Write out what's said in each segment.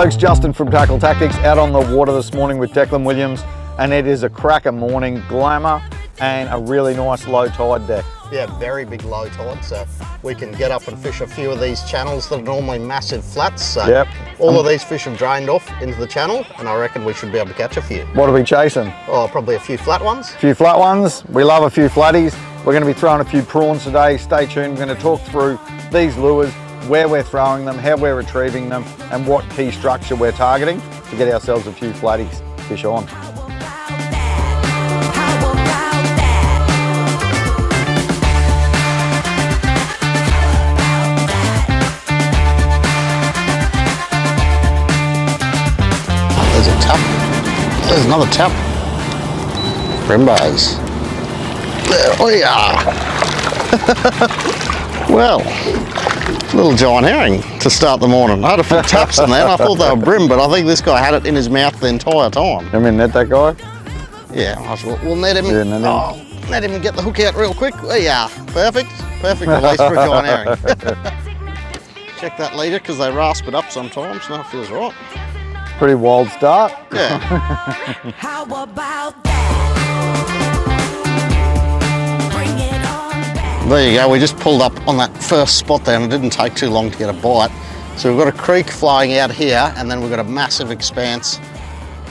folks, Justin from Tackle Tactics out on the water this morning with Declan Williams, and it is a cracker morning, glamour and a really nice low tide deck. Yeah, very big low tide, so we can get up and fish a few of these channels that are normally massive flats. So yep. All of these fish have drained off into the channel, and I reckon we should be able to catch a few. What are we chasing? Oh, probably a few flat ones. A few flat ones. We love a few flatties. We're going to be throwing a few prawns today. Stay tuned. We're going to talk through these lures, where we're throwing them, how we're retrieving them, and what key structure we're targeting to get ourselves a few flatties. Fish on. There's a tap. There's another tap. Brimbos. There we are. Well, little giant herring to start the morning. I had a few taps in there and I thought they were brim, but I think this guy had it in his mouth the entire time. Can we net that guy? Yeah, we'll net him. Yeah, net him. Oh, net him and get the hook out real quick. There you are. Perfect. Perfect release for a giant herring. Check that leader because they rasp it up sometimes. No, it feels right. Pretty wild start. Yeah. How about that? Bring it on back. There you go, we just pulled up on that first spot there and it didn't take too long to get a bite. So we've got a creek flowing out here and then we've got a massive expanse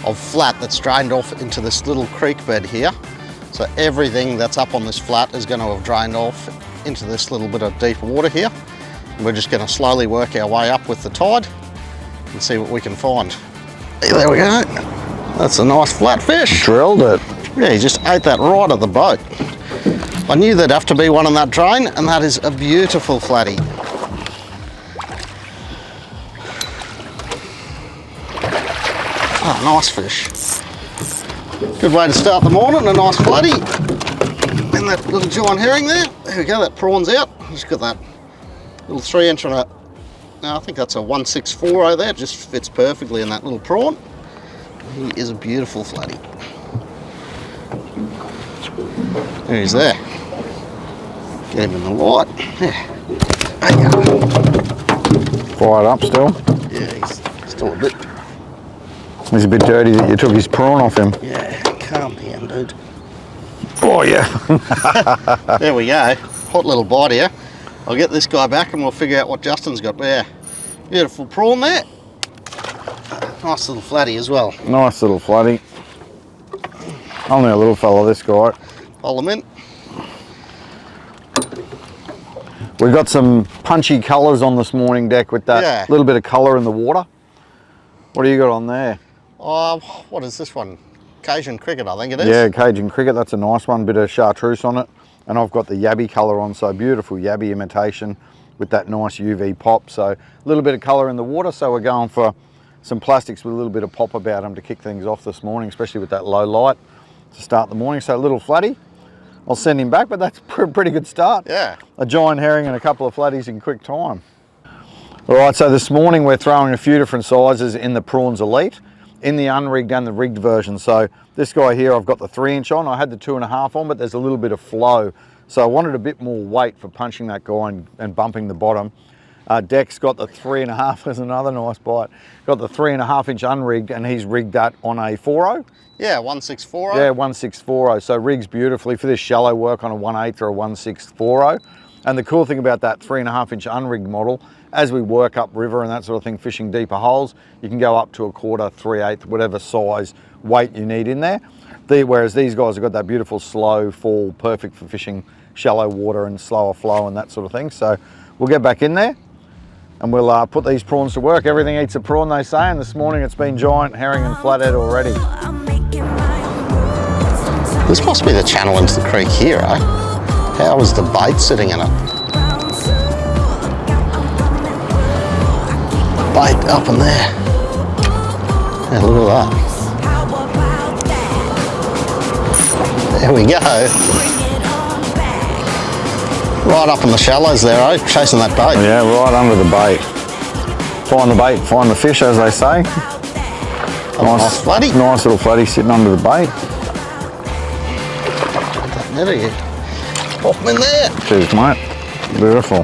of flat that's drained off into this little creek bed here. So everything that's up on this flat is going to have drained off into this little bit of deep water here. And we're just going to slowly work our way up with the tide and see what we can find. There we go. That's a nice flat fish. Drilled it. Yeah, he just ate that right at the boat. I knew there'd have to be one in that drain, and that is a beautiful flatty. Oh, nice fish. Good way to start the morning, a nice flatty. And that little giant herring there. There we go, that prawn's out. Just got that little 3-inch on it. Now, I think that's a 164 there, just fits perfectly in that little prawn. He is a beautiful flatty. There he's there. Get him in the light. Yeah. There you go. Fired up still. Yeah, he's still a bit. He's a bit dirty that you took his prawn off him. Yeah, calm down, dude. Oh yeah. There we go. Hot little bite here. I'll get this guy back and we'll figure out what Justin's got. But yeah, beautiful prawn there. Nice little flatty as well. Nice little flatty. Only a little fella, this guy. Hold him in. We've got some punchy colours on this morning deck with that little bit of colour in the water. What do you got on there? What is this one? Cajun cricket, I think it is. Yeah, Cajun cricket. That's a nice one. Bit of chartreuse on it. And I've got the yabby colour on, so beautiful yabby imitation with that nice UV pop. So a little bit of colour in the water, so we're going for some plastics with a little bit of pop about them to kick things off this morning, especially with that low light to start the morning. So a little flatty. I'll send him back, but that's a pretty good start. Yeah. A giant herring and a couple of flatties in quick time. All right, so this morning we're throwing a few different sizes in the PrawnZ Elite, in the unrigged and the rigged version. So this guy here, I've got the 3-inch on. I had the 2.5 on, but there's a little bit of flow. So I wanted a bit more weight for punching that guy and bumping the bottom. Deck's got the 3.5, there's another nice bite. Got the 3.5-inch unrigged and he's rigged that on a 4.0. Yeah, 164. Yeah, 164. So rigs beautifully for this shallow work on a 1/8 or a 1/6 And the cool thing about that 3.5-inch unrigged model, as we work up river and that sort of thing, fishing deeper holes, you can go up to a 1/4, 3/8, whatever size weight you need in there. Whereas these guys have got that beautiful slow fall, perfect for fishing shallow water and slower flow and that sort of thing. So we'll get back in there and we'll put these prawns to work. Everything eats a prawn, they say, and this morning it's been giant herring and flathead already. This must be the channel into the creek here, eh? How was the bait sitting in it? Bait up in there. Yeah, look at that. There we go. Right up in the shallows there, eh? Chasing that bait. Yeah, right under the bait. Find the bait, find the fish, as they say. Nice flatty. Nice little flatty sitting under the bait. That net again. Pop them in there. Cheers, mate. Beautiful.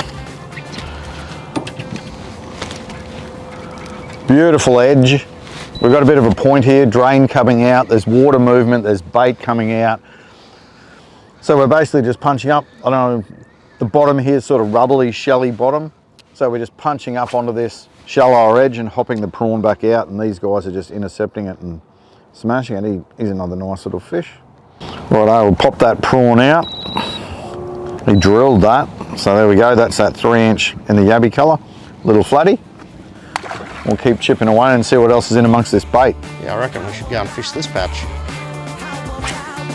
Beautiful edge. We've got a bit of a point here, drain coming out, there's water movement, there's bait coming out. So we're basically just punching up. I don't know, the bottom here is sort of rubbly, shelly bottom. So we're just punching up onto this shallower edge and hopping the prawn back out, and these guys are just intercepting it and smashing it. He's another nice little fish. Right, I will pop that prawn out. He drilled that. So there we go, that's that 3-inch in the yabby colour, little flatty. We'll keep chipping away and see what else is in amongst this bait. Yeah, I reckon we should go and fish this patch.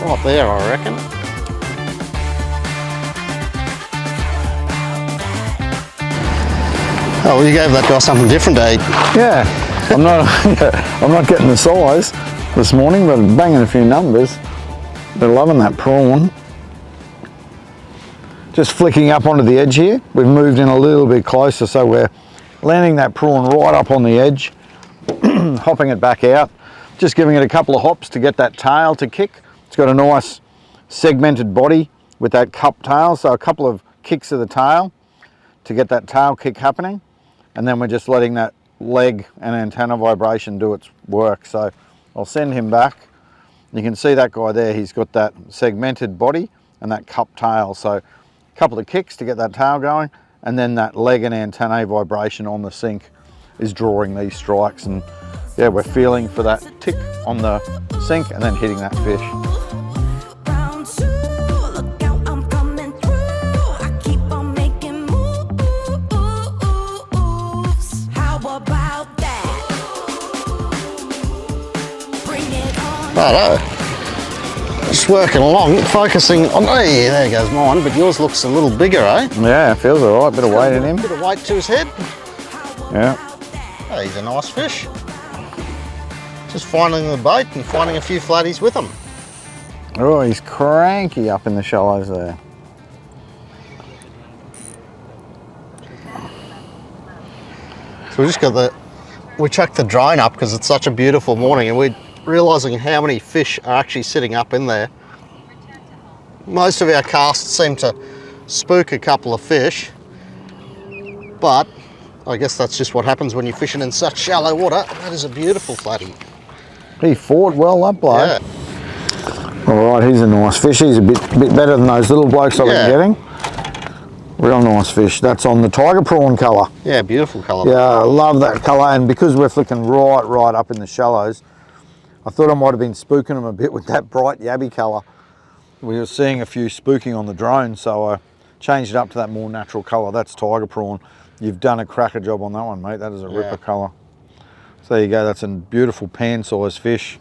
Right there, I reckon. Oh, well, you gave that guy something different to eat. Yeah, I'm not getting the size this morning, but I'm banging a few numbers. They're loving that prawn. Just flicking up onto the edge here. We've moved in a little bit closer, so we're landing that prawn right up on the edge, hopping it back out, just giving it a couple of hops to get that tail to kick. It's got a nice segmented body with that cup tail, so a couple of kicks of the tail to get that tail kick happening, and then we're just letting that leg and antenna vibration do its work. So I'll send him back. You can see that guy there, he's got that segmented body and that cup tail, so a couple of kicks to get that tail going, and then that leg and antennae vibration on the sink is drawing these strikes. And yeah, we're feeling for that tick on the sink and then hitting that fish. Round two, look out, I'm coming through. I keep on making moves. How about that? Bring it on. Righto. Just working along, focusing on, hey, there goes mine, but yours looks a little bigger, eh? Yeah, feels all right, bit of weight in him. Bit of weight to his head. Yeah. Hey, he's a nice fish. Just finding the bait and finding a few flatties with him. Oh, he's cranky up in the shallows there. So we chucked the drone up because it's such a beautiful morning, and we're realising how many fish are actually sitting up in there. Most of our casts seem to spook a couple of fish, but I guess that's just what happens when you're fishing in such shallow water. That is a beautiful flatty. He fought well, that bloke. Yeah. All right, he's a nice fish. He's a bit better than those little blokes I've been getting. Real nice fish. That's on the tiger prawn colour. Yeah, beautiful colour. Yeah, I love that colour, and because we're flicking right up in the shallows, I thought I might have been spooking them a bit with that bright yabby colour. We were seeing a few spooking on the drone, so I changed it up to that more natural colour. That's tiger prawn. You've done a cracker job on that one, mate. That is a ripper colour. So there you go, that's a beautiful pan-sized fish.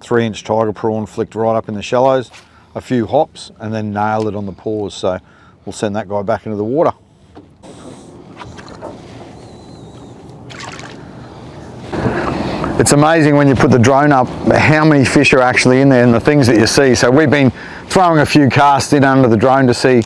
3-inch tiger prawn flicked right up in the shallows, a few hops, and then nailed it on the paws. So we'll send that guy back into the water. It's amazing when you put the drone up how many fish are actually in there and the things that you see. So we've been throwing a few casts in under the drone to see, you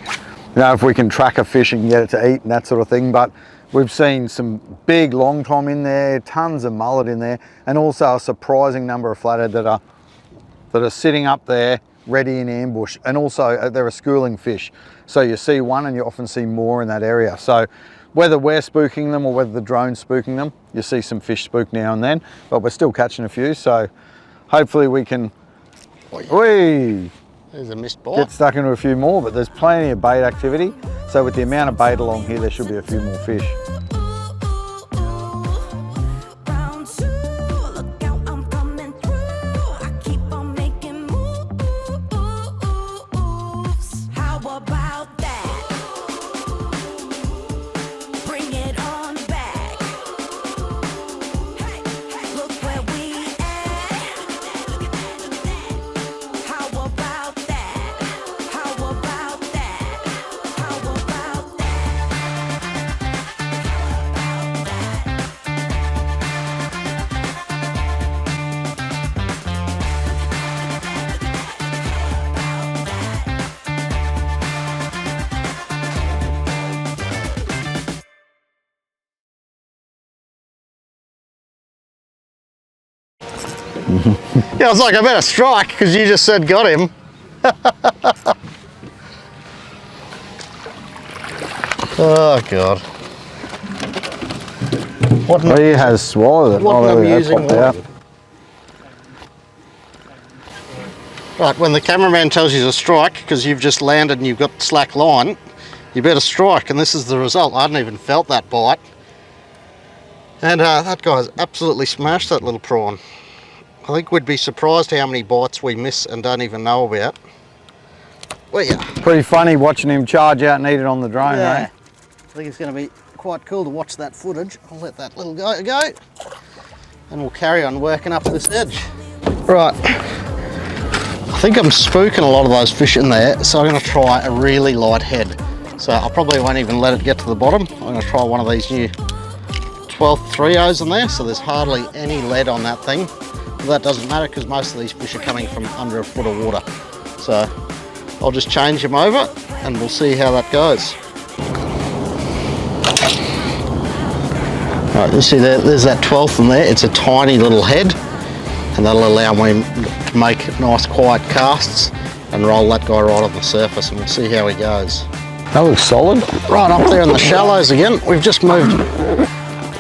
know, if we can track a fish and get it to eat and that sort of thing. But we've seen some big long tom in there, tons of mullet in there, and also a surprising number of flathead that are sitting up there ready in ambush. And also they're a schooling fish. So you see one and you often see more in that area. So whether we're spooking them or whether the drone's spooking them, you see some fish spook now and then, but we're still catching a few. So hopefully we can There's a missed bite. get stuck into a few more, but there's plenty of bait activity. So with the amount of bait along here, there should be a few more fish. Round two, look out, I'm coming through. I keep on making moves. How about that? Bring it on back. Hey, look where we at. How about that? How about that? How about that? Yeah, I was like, I better strike because you just said got him. Oh God. What He has swallowed it. What Oh, an there we go, amusing popped out. one. Right, when the cameraman tells you to strike, because you've just landed and you've got slack line, you better strike, and this is the result. I hadn't even felt that bite. And that guy's absolutely smashed that little prawn. I think we'd be surprised how many bites we miss and don't even know about. Well, yeah. Pretty funny watching him charge out and eat it on the drone, Yeah. eh? I think it's going to be quite cool to watch that footage. I'll let that little guy go, and we'll carry on working up this edge. Right. I think I'm spooking a lot of those fish in there, so I'm going to try a really light head. So I probably won't even let it get to the bottom. I'm going to try one of these new 12th 3.0s in there, so there's hardly any lead on that thing. But that doesn't matter because most of these fish are coming from under a foot of water. So I'll just change them over and we'll see how that goes. Right, you see there's that 12th in there. It's a tiny little head, and that'll allow me to make nice quiet casts and roll that guy right on the surface, and we'll see how he goes. That looks solid. Right up there in the shallows again. We've just moved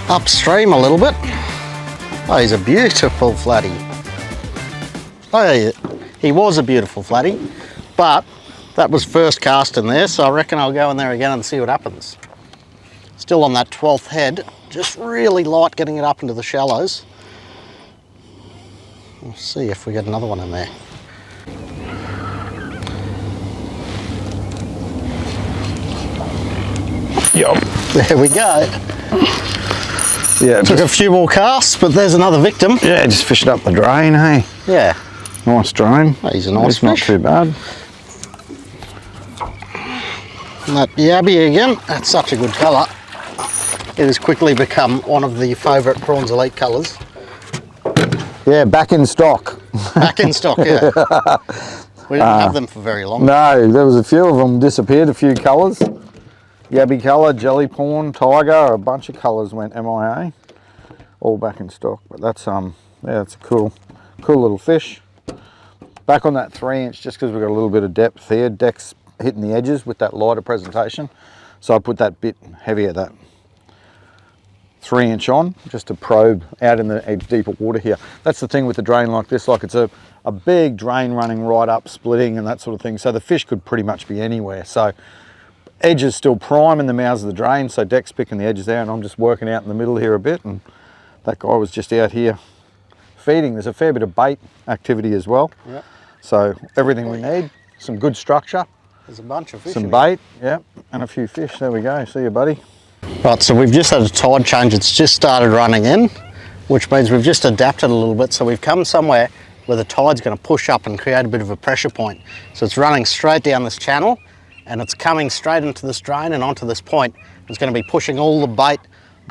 upstream a little bit. Oh, he's a beautiful flatty. Oh, yeah, he was a beautiful flatty, but that was first cast in there, so I reckon I'll go in there again and see what happens. Still on that 12th head, just really light getting it up into the shallows. We'll see if we get another one in there. Yup. There we go. Yeah, Took a few more casts, but there's another victim. yeah, just fish it up the drain, hey? Yeah. Nice drain. Oh, he's a nice It's not fish. too bad. And that yabby again, that's such a good colour. It has quickly become one of the favourite PrawnZ Elite colours. Yeah, back in stock. Back in stock, yeah. We didn't have them for very long. No, there was a few of them disappeared, a few colours. Yabby colour, jelly pawn, tiger, a bunch of colours went MIA. All back in stock, but that's yeah, it's a cool little fish. Back on that 3-inch, just because we've got a little bit of depth here, deck's hitting the edges with that lighter presentation. So I put that bit heavier, that 3-inch on, just to probe out in the deeper water here. That's the thing with the drain like this, like it's a big drain running right up, splitting and that sort of thing. So the fish could pretty much be anywhere. So edge is still prime in the mouths of the drain, so deck's picking the edges out and I'm just working out in the middle here a bit, and that guy was just out here feeding. There's a fair bit of bait activity as well. Yep. So everything we need, some good structure, There's a bunch of fish some in here. bait, yeah, and a few fish. There we go. See you, buddy. Right, so we've just had a tide change. It's just started running in, which means we've just adapted a little bit. So we've come somewhere where the tide's going to push up and create a bit of a pressure point. So it's running straight down this channel and it's coming straight into this drain and onto this point. It's going to be pushing all the bait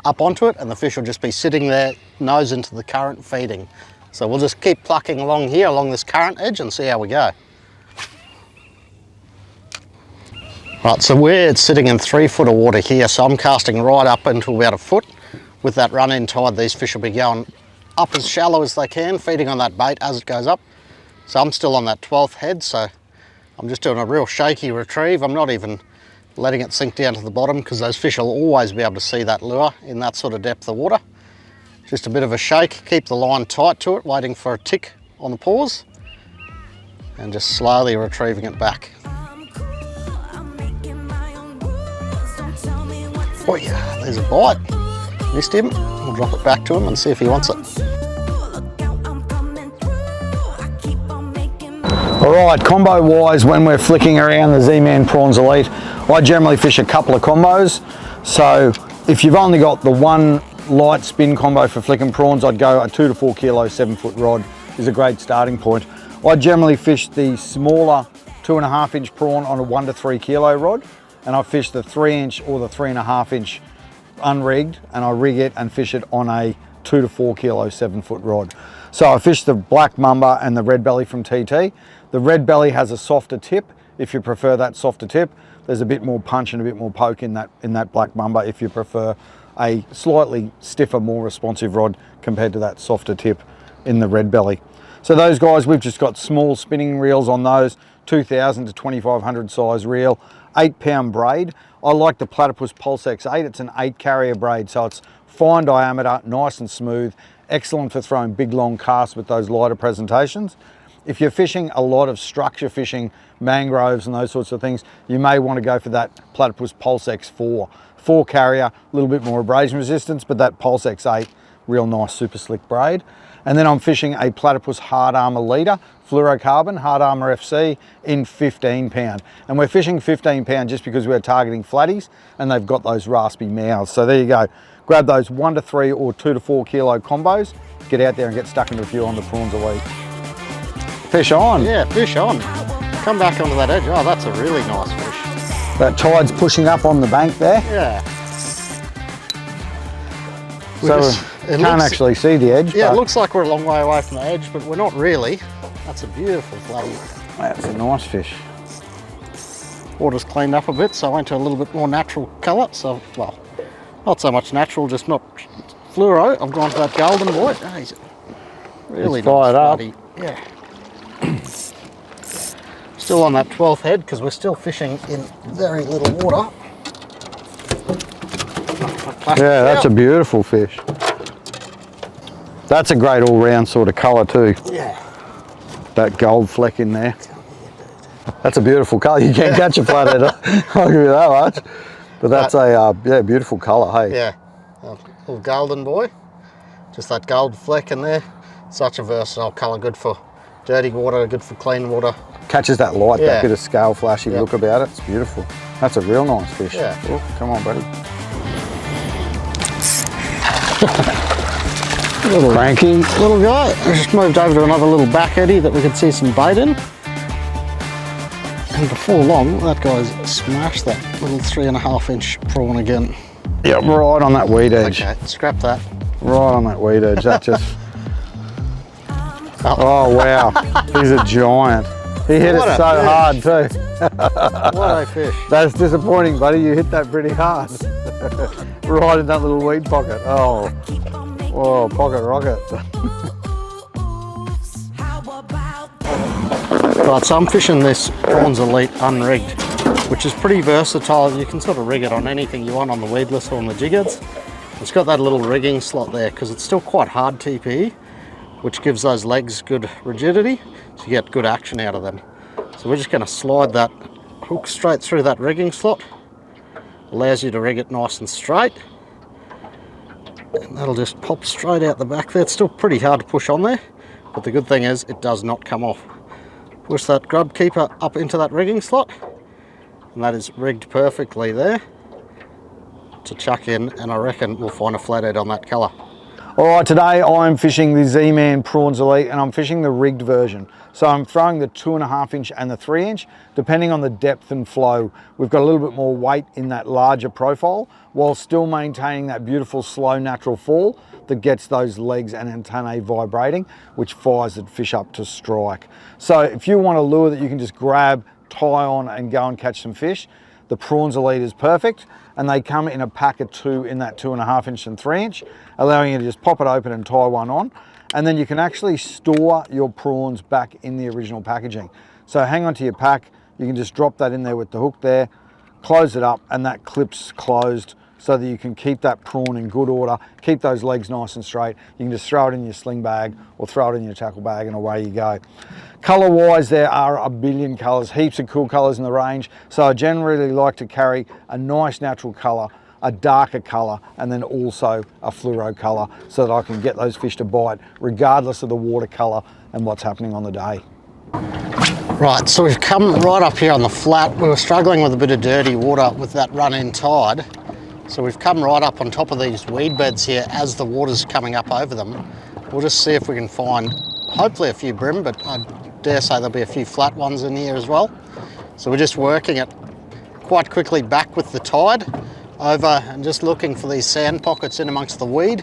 up onto it and the fish will just be sitting there, nose into the current, feeding. So we'll just keep plucking along here, along this current edge, and see how we go. Right, so we're sitting in 3 foot of water here, so I'm casting right up into about a foot. With that run-in tide, these fish will be going up as shallow as they can, feeding on that bait as it goes up. So I'm still on that 12th head, so I'm just doing a real shaky retrieve. I'm not even letting it sink down to the bottom because those fish will always be able to see that lure in that sort of depth of water. Just a bit of a shake, keep the line tight to it, waiting for a tick on the paws, and just slowly retrieving it back. Oh yeah, there's a bite. Missed him. We'll drop it back to him and see if he wants it. All right, combo wise, when we're flicking around the ZMan PrawnZ Elite, I generally fish a couple of combos. So if you've only got the one light spin combo for flicking prawns, I'd go a 2 to 4 kilo 7-foot rod is a great starting point. I generally fish the smaller 2.5-inch prawn on a 1 to 3 kilo rod, and I fish the 3-inch or the 3.5-inch unrigged, and I rig it and fish it on a 2 to 4 kilo 7-foot rod. So I fish the black mamba and the red belly from TT. The red belly has a softer tip. If you prefer that softer tip, there's a bit more punch and a bit more poke in that black mamba if you prefer a slightly stiffer, more responsive rod compared to that softer tip in the red belly. So those guys, we've just got small spinning reels on those, 2000 to 2500 size reel, 8-pound braid. I like the Platypus Pulse X8. It's an 8 carrier braid, so it's fine diameter, nice and smooth, excellent for throwing big long casts with those lighter presentations. If you're fishing a lot of structure fishing, mangroves and those sorts of things, you may want to go for that Platypus Pulse X4. 4 carrier, a little bit more abrasion resistance, but that Pulse X8, real nice super slick braid. And then I'm fishing a Platypus Hard Armour leader, Fluorocarbon, Hard Armour FC in 15 pound. And we're fishing 15 pound just because we're targeting flatties and they've got those raspy mouths. So there you go. Grab those 1 to 3 or 2 to 4 kilo combos, get out there and get stuck into a few on the PrawnZ Elite. Fish on. Yeah, fish on. Come back onto that edge. Oh, that's a really nice fish. That tide's pushing up on the bank there. Yeah. So you can't actually see the edge. Yeah, it looks like we're a long way away from the edge, but we're not really. That's a beautiful flatty. That's a nice fish. Water's cleaned up a bit, so I went to a little bit more natural colour. So, well, not so much natural, just not fluoro. I've gone for that golden boy. Oh, he's really It's fired nice up. flatty. Yeah. Still on that 12th head because we're still fishing in very little water. Yeah, that's a beautiful fish. That's a great all-round sort of colour too. Yeah. That gold fleck in there. That's a beautiful colour. You can't catch a flathead. I'll give you that much. But that's a yeah, beautiful colour. Hey. Yeah. A little golden boy. Just that gold fleck in there. Such a versatile colour. Good for dirty water. Good for clean water. Catches that light, Yeah. that bit of scale flashy look about it. It's beautiful. That's a real nice fish. Yeah. Oh, come on, buddy. Little Frankie. little guy. I just moved over to another little back eddy that we could see some bait in. And before long, that guy's smashed that little 3.5 inch prawn again. Yep, right on that weed edge. Okay, scrap that. Right on that weed edge. That just. Oh wow, he's a giant. He hit What it a so fish. hard too. What a fish. That's disappointing, buddy. You hit that pretty hard. Right in that little weed pocket. Oh, whoa, pocket rocket. Right, so I'm fishing this PrawnZ Elite Unrigged, which is pretty versatile. You can sort of rig it on anything you want on the weedless or on the jigheads. It's got that little rigging slot there because it's still quite hard TPE, which gives those legs good rigidity, so you get good action out of them. So we're just going to slide that hook straight through that rigging slot. Allows you to rig it nice and straight. And that'll just pop straight out the back there. It's still pretty hard to push on there, but the good thing is it does not come off. Push that grub keeper up into that rigging slot, and that is rigged perfectly there to chuck in, and I reckon we'll find a flathead on that colour. All right, today I'm fishing the ZMan PrawnZ Elite and I'm fishing the rigged version. So I'm throwing the 2.5 inch and the 3 inch, depending on the depth and flow. We've got a little bit more weight in that larger profile while still maintaining that beautiful slow natural fall that gets those legs and antennae vibrating, which fires the fish up to strike. So if you want a lure that you can just grab, tie on and go and catch some fish, the PrawnZ Elite is perfect, and they come in a pack of 2 in that 2.5 inch and 3 inch, allowing you to just pop it open and tie one on. And then you can actually store your prawns back in the original packaging. So hang on to your pack, you can just drop that in there with the hook there, close it up, and that clip's closed so that you can keep that prawn in good order, keep those legs nice and straight. You can just throw it in your sling bag or throw it in your tackle bag and away you go. Colour-wise, there are a billion colours, heaps of cool colours in the range. So I generally like to carry a nice natural colour, a darker colour, and then also a fluoro colour so that I can get those fish to bite regardless of the water colour and what's happening on the day. Right, so we've come right up here on the flat. We were struggling with a bit of dirty water with that run-in tide. So we've come right up on top of these weed beds here as the water's coming up over them. We'll just see if we can find hopefully a few brim, but I dare say there'll be a few flat ones in here as well. So we're just working it quite quickly back with the tide over and just looking for these sand pockets in amongst the weed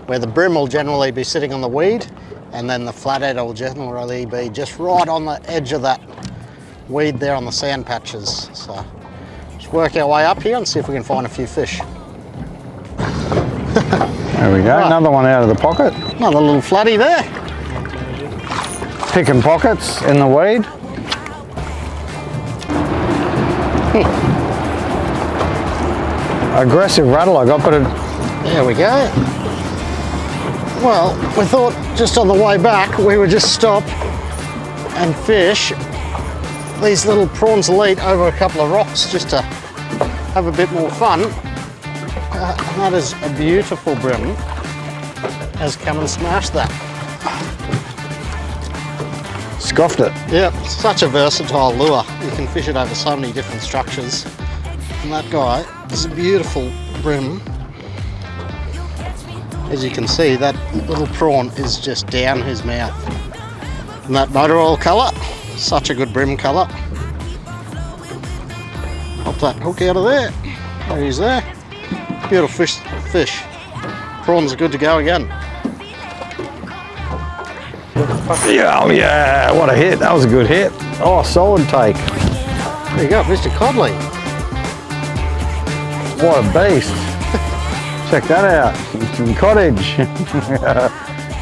where the brim will generally be sitting on the weed, and then the flathead will generally be just right on the edge of that weed there on the sand patches. So just work our way up here and see if we can find a few fish. There we go, Right. Another one out of the pocket. Another little flatty there. Picking pockets in the weed. Aggressive rattle I got, but There we go. Well, we thought just on the way back we would just stop and fish these little PrawnZ Elite over a couple of rocks just to have a bit more fun. And that is a beautiful brim. Has come and smashed that. Scoffed it. Yep, such a versatile lure. You can fish it over so many different structures. And that guy is a beautiful brim. As you can see, that little prawn is just down his mouth. And that motor oil colour, such a good brim colour. Pop that hook out of there. There he's there. Beautiful fish. Prawns are good to go again. Yeah, oh yeah, what a hit. That was a good hit. Oh, solid take. There you go, Mr. Codley. What a beast. Check that out. Some cottage.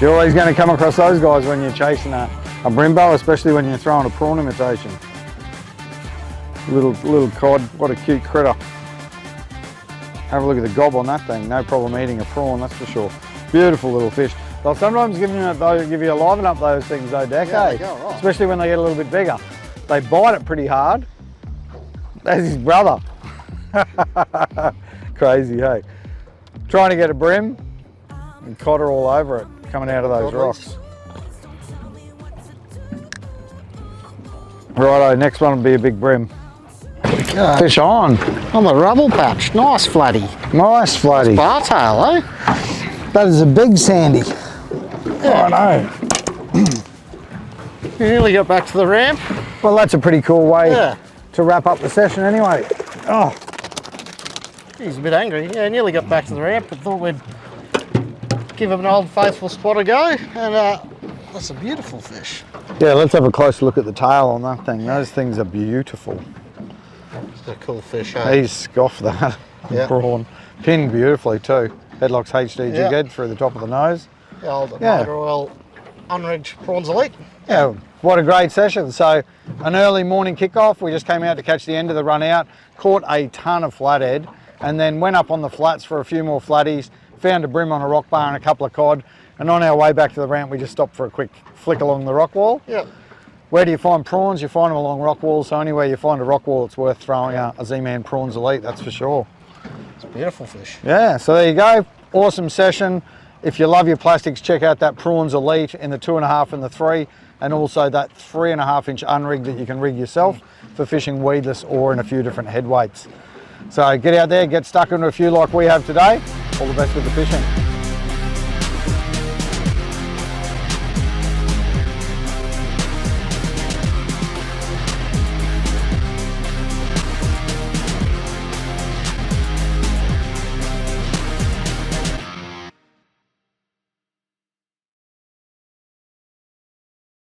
You're always going to come across those guys when you're chasing a brimbo, especially when you're throwing a prawn imitation. Little cod, what a cute critter. Have a look at the gob on that thing. No problem eating a prawn, that's for sure. Beautiful little fish. They'll sometimes give you a liven up those things though, Deck, Yeah, eh? they go, right. Especially when they get a little bit bigger. They bite it pretty hard. That's his brother. Crazy, hey? Trying to get a brim and cod are all over it, coming out of those rocks. Righto, next one will be a big brim. Fish on. On the rubble patch, nice flatty. Nice floaty. Bar tail, eh? That is a big sandy. Oh, I know. You nearly got back to the ramp. Well, that's a pretty cool way Yeah. to wrap up the session anyway. Oh, He's a bit angry. Yeah, nearly got back to the ramp, but thought we'd give him an old faithful spot a go. And that's a beautiful fish. yeah, let's have a closer look at the tail on that thing. Those things are beautiful. It's a cool fish, eh? He's scoffed that Yeah. prawn. Pinned beautifully too. HeadlockZ HD Yeah. Jighead through the top of the nose. The old Yeah. motor oil unrigged PrawnZ Elite. Yeah, what a great session. So an early morning kickoff, we just came out to catch the end of the run out, caught a ton of flathead, and then went up on the flats for a few more flatties, found a brim on a rock bar and a couple of cod, and on our way back to the ramp we just stopped for a quick flick along the rock wall. Yeah. Where do you find prawns? You find them along rock walls, so anywhere you find a rock wall it's worth throwing a ZMan PrawnZ Elite, that's for sure. It's a beautiful fish. Yeah, so there you go, awesome session. If you love your plastics, check out that PrawnZ Elite in the 2.5 and the 3, and also that 3.5 inch unrigged that you can rig yourself for fishing weedless or in a few different head weights. So get out there, get stuck into a few like we have today. All the best with the fishing.